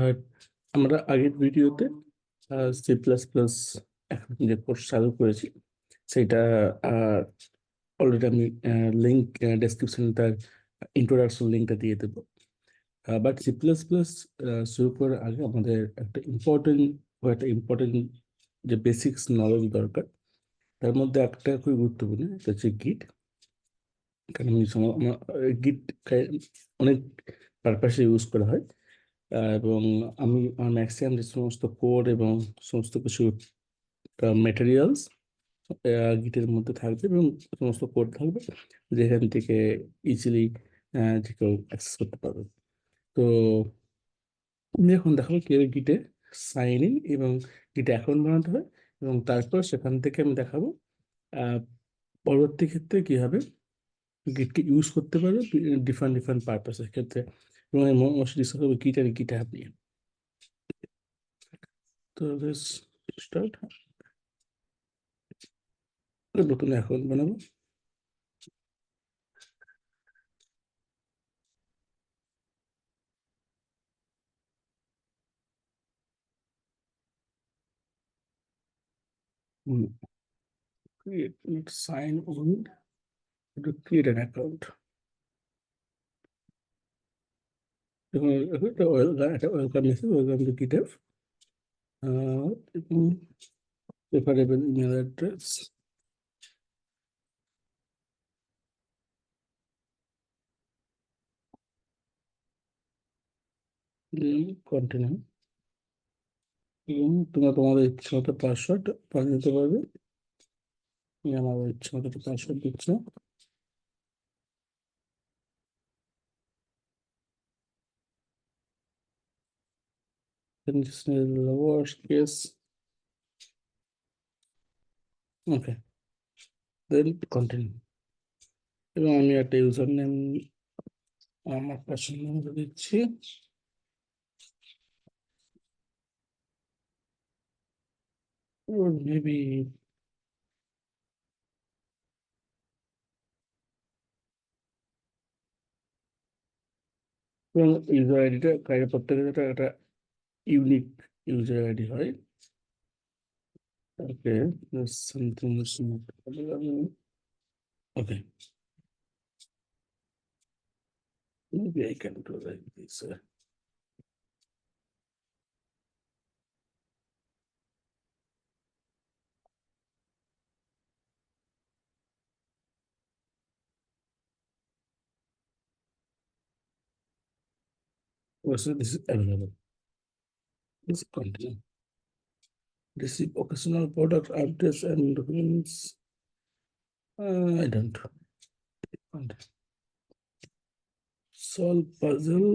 আর আমরা আগের ভিডিওতে সি প্লাস প্লাস এখন যে কোর্স চালু করেছি সেটা অলরেডি আমি লিঙ্ক ডেসক্রিপশনে তার ইন্ট্রোডাকশন লিঙ্কটা দিয়ে দেবো। বাট সি প্লাস প্লাস শুরু করার আগে আমাদের একটা ইম্পর্টেন্ট যে বেসিক্স নলেজ দরকার। তার মধ্যে একটা খুবই গুরুত্বপূর্ণ, এটা হচ্ছে গিট। কারণ গিট অনেক পারপাসে ইউজ করা হয়। এবং আমি আমার ম্যাক্সিমাম যে সমস্ত কোড এবং সমস্ত কিছু ম্যাটেরিয়ালস গিটের মধ্যে থাকবে এবং সমস্ত কোড থাকবে যেখান থেকে ইজিলি যে কেউ অ্যাক্সেস করতে পারবে। তো আমি এখন দেখাবো কিভাবে গিটে সাইন ইন এবং গিটে অ্যাকাউন্ট বানাতে হয়, এবং তারপর সেখান থেকে আমি দেখাবো আহ, পরবর্তী ক্ষেত্রে কিভাবে গিটকে ইউজ করতে পারবে ডিফারেন্ট ডিফারেন্ট পারপাসের ক্ষেত্রে, এবং আমি মোস্ট ডিসকাস করবো গিট আর গিট অ্যাপ নিয়ে। তো স্টার্ট নতুন অ্যাকাউন্ট বানাবো। Create, not sign on, to create an account. দেখুন, একটা welcome message, welcome to GitHub, এবং প্রেফারেবল ইমেল অ্যাড্রেস, কন্টিনিউ, এবং তোমরা তোমাদের ইচ্ছা মতো পাসওয়ার্ড বানিয়ে নিতে পারবে। আমি আমার ইচ্ছা মতো একটা পাসওয়ার্ড দিচ্ছি। Then this is worst case. Okay, then continue, এবং আমি একটা ইউজার নেম আমার পছন্দ মতো দিচ্ছি। Or maybe এবং ইউজার আইডিটা প্রত্যেকের একটা ইউনিক ইউজার আইডি হয়। Okay, something okay, maybe I can do like this. Also, this is available. Let's continue. Receive occasional product updates and documents. I don't. Continue. Solve puzzle.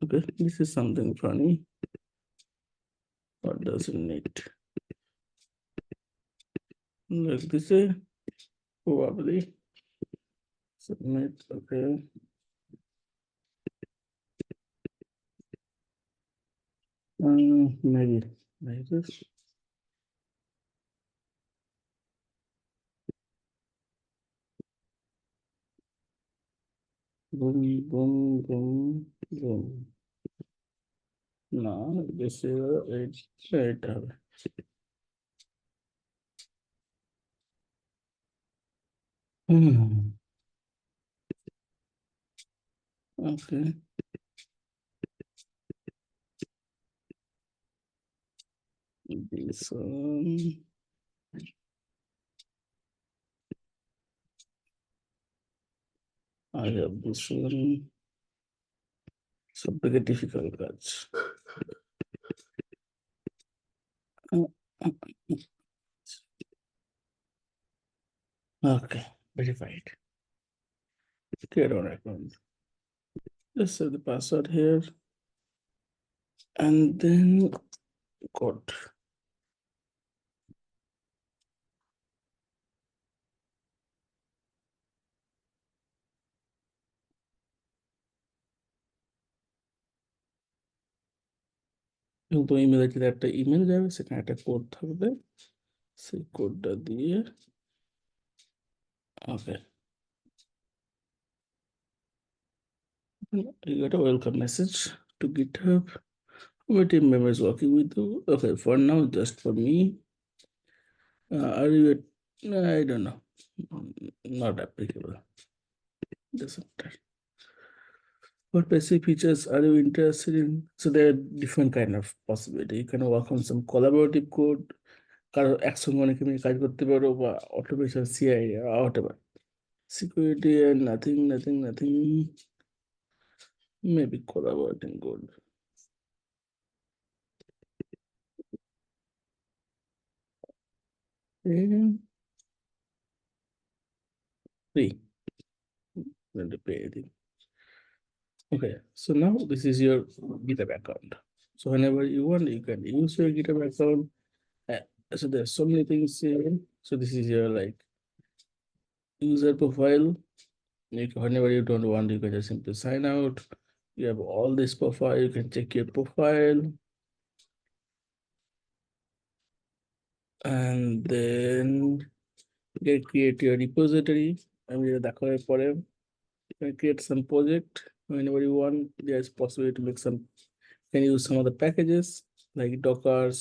Okay, this is something funny. What does it need? Like this, probably. Submit. Okay. Maybe like this. Boom, boom, boom, boom. No, this is right. Okay. This one. I have this one. So big a difficult catch. Okay, verified. Create our account. Just set the password here and then code. এবং তো email আইডিতে একটা email যাবে, সেখানে একটা code থাকবে, সেই কোডটা দিয়ে ওকে। You got a welcome message to GitHub. My team members working with you. Okay, for now, just for me. Are you at, I don't know. Not applicable. Doesn't matter. What basic features are you interested in? So there are different kind of possibility. You can work on some collaborative code, কারো একসঙ্গে অনেকে মিলে কাজ করতে পারো বা automation CI or whatever. Security and nothing. Maybe collaborating code. And free. Going to pay anything. Okay, so now this is your GitHub account. So whenever you want, you can use your GitHub account. So there's so many things here. So this is your like user profile. Whenever you don't want, you can just simply sign out. You have all this profile. You can check your profile, and then you can create your repository. And you can create some project whenever you want. There's possibility to make some. Can use some of the packages like Dockers,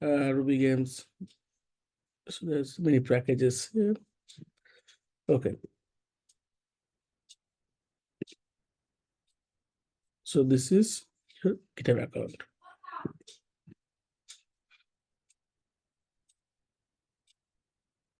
Ruby games. So there's many packages here. Okay. So this is your GitHub account.